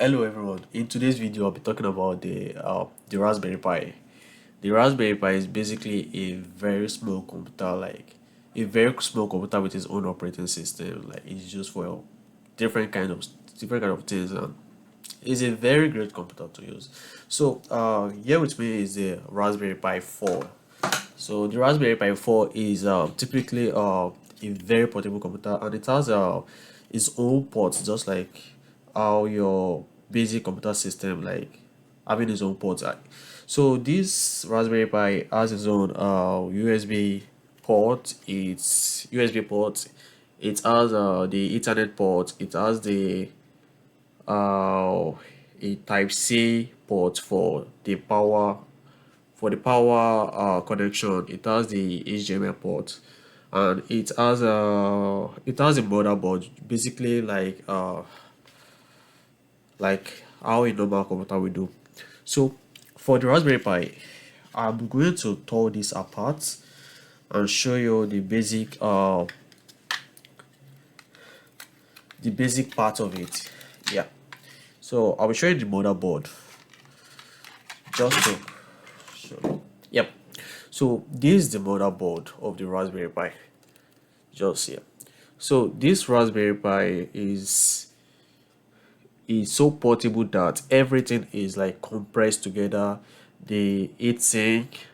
Hello everyone. In today's video, I'll be talking about the Raspberry Pi. The Raspberry Pi is basically a very small computer, like a very small computer with its own operating system. Like it's used for different kind of different kind of things, and it's a very great computer to use. So here with me is the Raspberry Pi 4. So the Raspberry Pi 4 is typically a very portable computer, and it has its own ports, just like how your basic computer system like having its own ports. So this Raspberry Pi has its own USB port. It's USB port. It has the Ethernet port. It has the uh, a Type C port for the power connection. It has the HDMI port, and it has a motherboard, basically like how a normal computer will do. So for the Raspberry Pi, I'm going to tear this apart and show you the basic part of it. Yeah. So I will show you the motherboard just to show you. Yep. So this is the motherboard of the Raspberry Pi. Just here. So this Raspberry Pi is so portable that everything is like compressed together. The heatsink,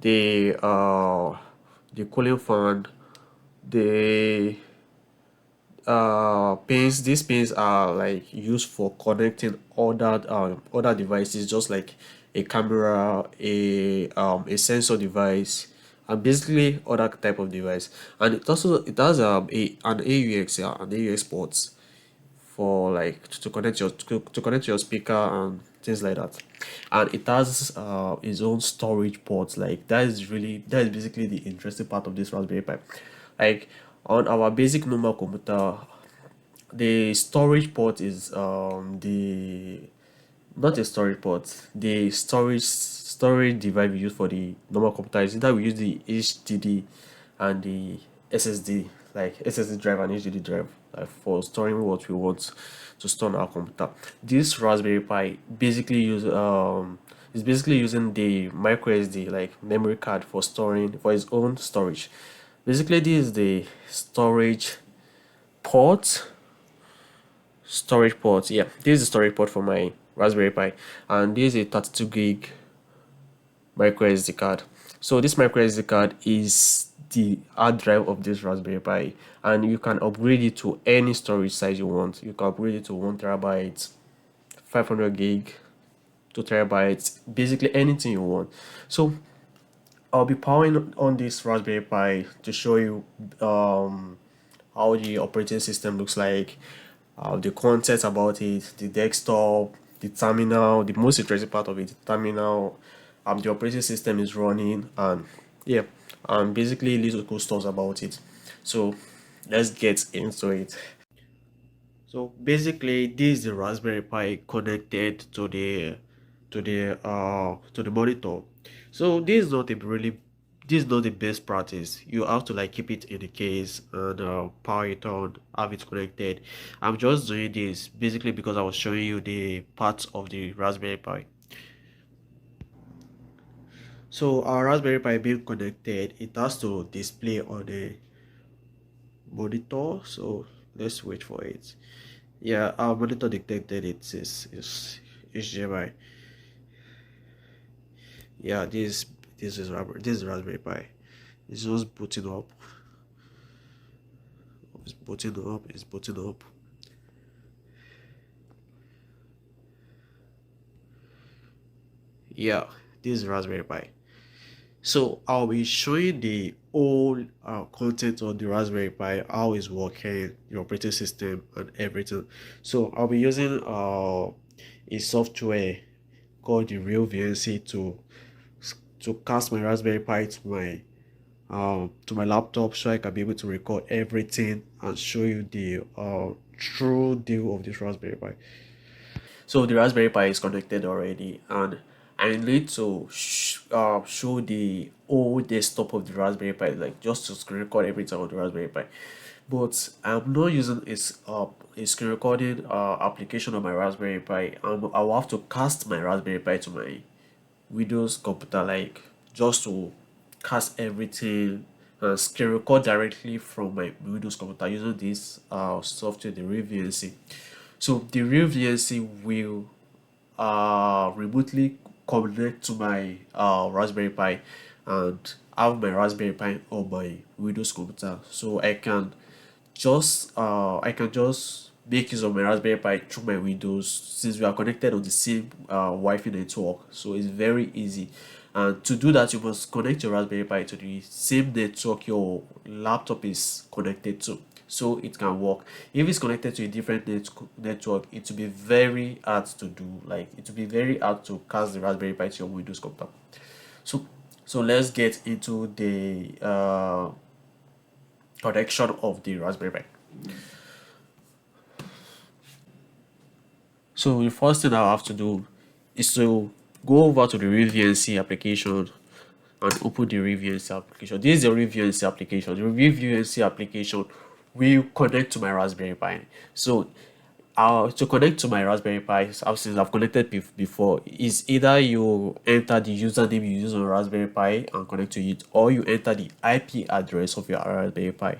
the the cooling fan, the pins. These pins are like used for connecting other devices, just like a camera, a sensor device, and basically other type of device. And it has an AUX, yeah, an AUX ports for like to connect your speaker and things like that. And it has its own storage ports. Like that is basically the interesting part of this Raspberry Pi. Like on our basic normal computer, the storage port is the not a storage port. The storage device we use for the normal computer is either we use the HDD and the SSD, like SSD drive and HDD drive, like for storing what we want to store on our computer. This Raspberry Pi basically use is basically using the micro SD, like memory card, for storing for its own storage. Basically, this is the port storage port. Yeah, this is the storage port for my Raspberry Pi, and this is a 32 gig micro SD card. So this micro SD card is the hard drive of this Raspberry Pi, and you can upgrade it to any storage size you want. You can upgrade it to 1 terabyte, 500 gig, 2 terabytes, basically anything you want. So I'll be powering on this Raspberry Pi to show you how the operating system looks like, the content about it, the desktop, the terminal, the most interesting part of it, the terminal, the operating system is running, and yeah, and basically little cool stuff about it. So let's get into it. So basically, this is the Raspberry Pi connected to the monitor. So this is not the best practice. You have to like keep it in the case and power it on, have it connected. I'm just doing this basically because I was showing you the parts of the Raspberry Pi. So our Raspberry Pi being connected, it has to display on the monitor. So let's wait for it. Yeah, our monitor detected it is HDMI. Yeah, this is Raspberry Pi. It's just booting up. It's booting up. It's booting up. Yeah, this is Raspberry Pi. So I'll be showing the whole content on the Raspberry Pi, how it's working, the operating system, and everything. So I'll be using a software called the Real VNC to cast my Raspberry Pi to my laptop, so I can be able to record everything and show you the true deal of this Raspberry Pi. So the Raspberry Pi is connected already, and I need to show the whole desktop of the Raspberry Pi, like just to screen record everything on the Raspberry Pi. but I'm not using a screen recording application on my Raspberry Pi. I will have to cast my Raspberry Pi to my Windows computer, like just to cast everything and screen record directly from my Windows computer using this software, the Real VNC. So the Real VNC will remotely connect to my Raspberry Pi and have my Raspberry Pi on my Windows computer, so I can just make use of my Raspberry Pi through my Windows, since we are connected on the same Wi-Fi network. So it's very easy. And to do that, you must connect your Raspberry Pi to the same network your laptop is connected to, so it can work. If it's connected to a different network, it will be very hard to do. Like, it will be very hard to cast the Raspberry Pi to your Windows computer. So, so let's get into the connection of the Raspberry Pi. So the first thing I have to do is to go over to the RealVNC application and open the RealVNC application. This is the RealVNC application. The RealVNC application will connect to my Raspberry Pi. So to connect to my Raspberry Pi, since I've connected before, is either you enter the username you use on Raspberry Pi and connect to it, or you enter the IP address of your Raspberry Pi.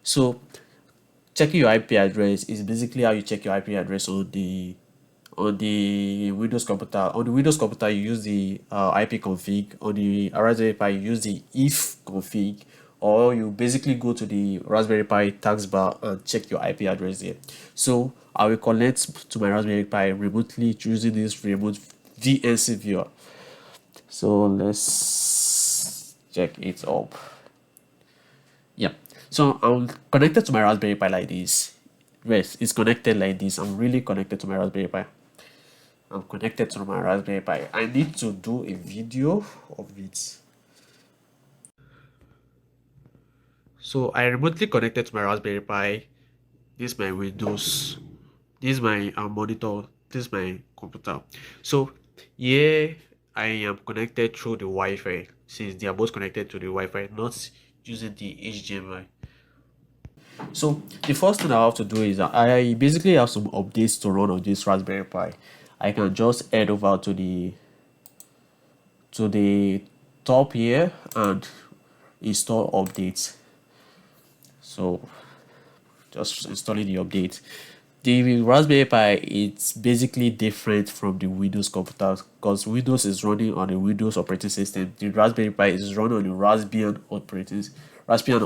So checking your IP address is basically how you check your IP address on the Windows computer. On the Windows computer, you use the IP config. On the Raspberry Pi, you use the if config, or you basically go to the Raspberry Pi taskbar and check your IP address there. So I will connect to my Raspberry Pi remotely using this remote VNC viewer. So let's check it up. Yeah. So I'm connected to my Raspberry Pi like this. Yes, it's connected like this. I'm really connected to my Raspberry Pi. I'm connected to my Raspberry Pi. I need to do a video of it. So I remotely connected to my Raspberry Pi. This is my Windows. This is my monitor. This is my computer. So here I am connected through the Wi-Fi, since they are both connected to the Wi-Fi, not using the HDMI. So the first thing I have to do is that I basically have some updates to run on this Raspberry Pi. I can just head over to the top here and install updates. So just installing the update. The Raspberry Pi, it's basically different from the Windows computers, because Windows is running on a Windows operating system. The Raspberry Pi is running on the Raspbian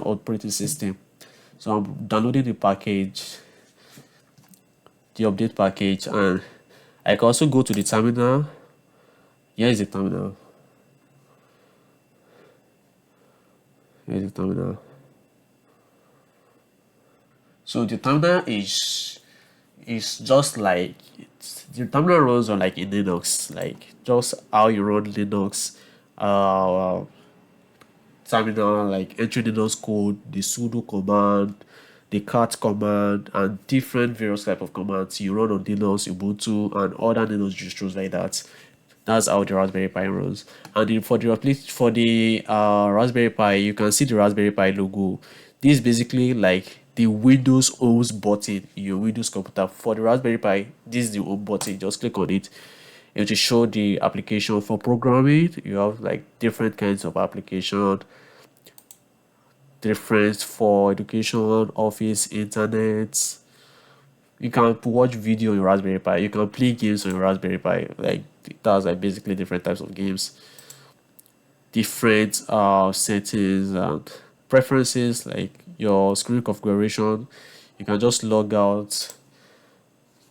operating system. So I'm downloading the update package, and I can also go to the terminal. Here is the terminal. Here's the terminal. So the terminal is just like the terminal runs on like in Linux, like just how you run Linux terminal, like entering Linux code, the sudo command, the cat command, and different various type of commands you run on Linux, Ubuntu, and other Linux distros like that. That's how the Raspberry Pi runs. And then for the Raspberry Pi, you can see the Raspberry Pi logo. This is basically like the Windows Home button in your Windows computer. For the Raspberry Pi, this is the home button. Just click on it. It will show the application. For programming, you have like different kinds of application, different for education, office, internet. You can watch video on your Raspberry Pi. You can play games on your Raspberry Pi. Like, that's like basically different types of games, different settings and preferences, like your screen configuration. You can just log out.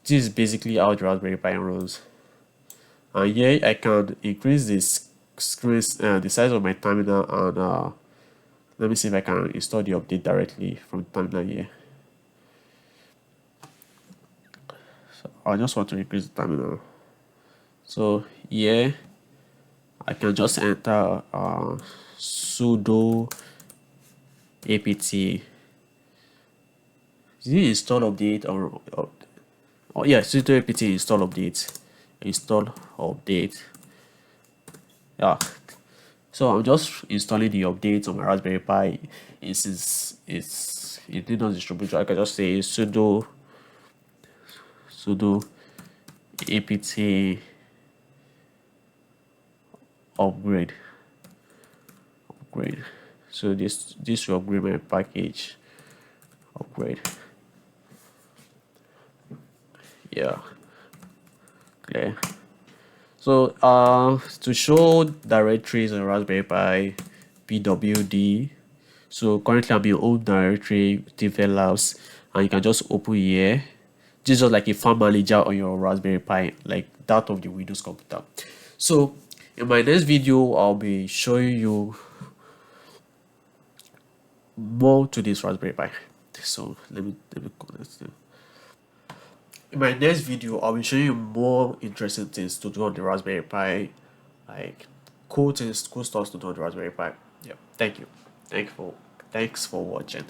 This is basically how the Raspberry Pi runs. And here I can increase this screen, the size of my terminal, and let me see if I can install the update directly from the terminal here. So I just want to increase the terminal. So here I can just enter sudo apt. Is it install update or yeah, sudo apt install update. Yeah. So I'm just installing the update on my Raspberry Pi. It's a Linux distribution, I can just say sudo apt upgrade. So this will upgrade my package. Upgrade. Yeah. Okay. So to show directories on Raspberry Pi, pwd. So currently I'm in home directory develops, and you can just open here. This is just like a file manager on your Raspberry Pi, like that of the Windows computer. So in my next video, I'll be showing you more to this Raspberry Pi. So let me connect it. In my next video, I'll be showing you more interesting things to do on the Raspberry Pi, like cool things, cool stuff to do on the Raspberry Pi. Yeah, thank you. Thanks for watching.